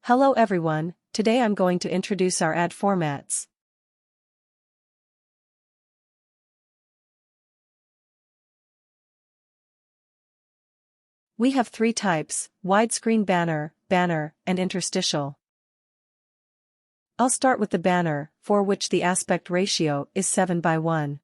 Hello everyone, today I'm going to introduce our ad formats. We have three types: widescreen banner, banner, and interstitial. I'll start with the banner, for which the aspect ratio is 7:1.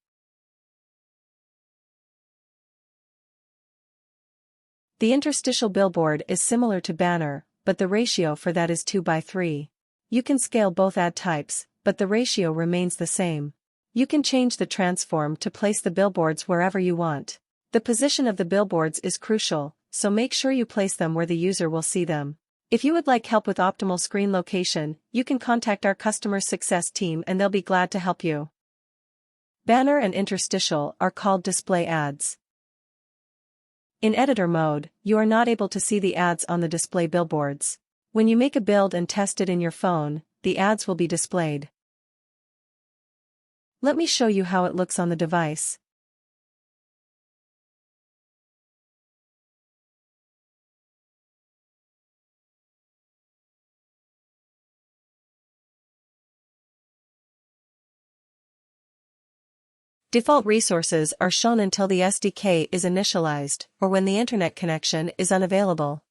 The interstitial billboard is similar to banner, but the ratio for that is 2:3. You can scale both ad types, but the ratio remains the same. You can change the transform to place the billboards wherever you want. The position of the billboards is crucial, so make sure you place them where the user will see them. If you would like help with optimal screen location, you can contact our customer success team and they'll be glad to help you. Banner and interstitial are called display ads. In editor mode, you are not able to see the ads on the display billboards. When you make a build and test it in your phone, the ads will be displayed. Let me show you how it looks on the device. Default resources are shown until the SDK is initialized, or when the internet connection is unavailable.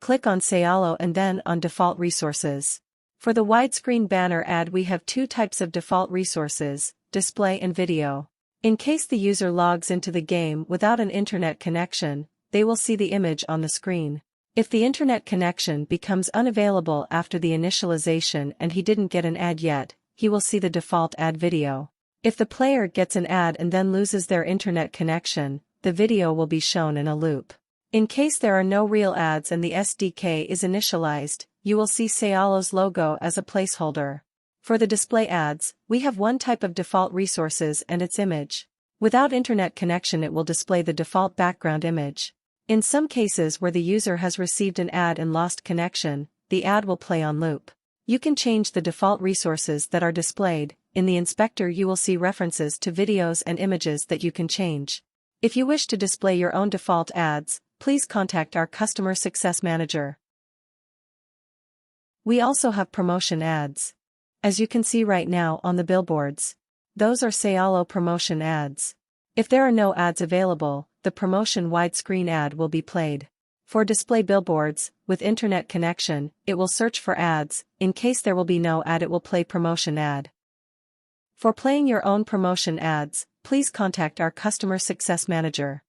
Click on Sayalo and then on Default Resources. For the widescreen banner ad we have two types of default resources, display and video. In case the user logs into the game without an internet connection, they will see the image on the screen. If the internet connection becomes unavailable after the initialization and he didn't get an ad yet, he will see the default ad video. If the player gets an ad and then loses their internet connection, the video will be shown in a loop. In case there are no real ads and the SDK is initialized, you will see Sayalo's logo as a placeholder. For the display ads, we have one type of default resources and its image. Without internet connection it will display the default background image. In some cases where the user has received an ad and lost connection, the ad will play on loop. You can change the default resources that are displayed. In the inspector you will see references to videos and images that you can change. If you wish to display your own default ads, please contact our customer success manager. We also have promotion ads. As you can see right now on the billboards, those are Sayalo promotion ads. If there are no ads available, the promotion widescreen ad will be played. For display billboards, with internet connection, it will search for ads. In case there will be no ad it will play promotion ad. For playing your own promotion ads, please contact our customer success manager.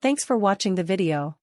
Thanks for watching the video.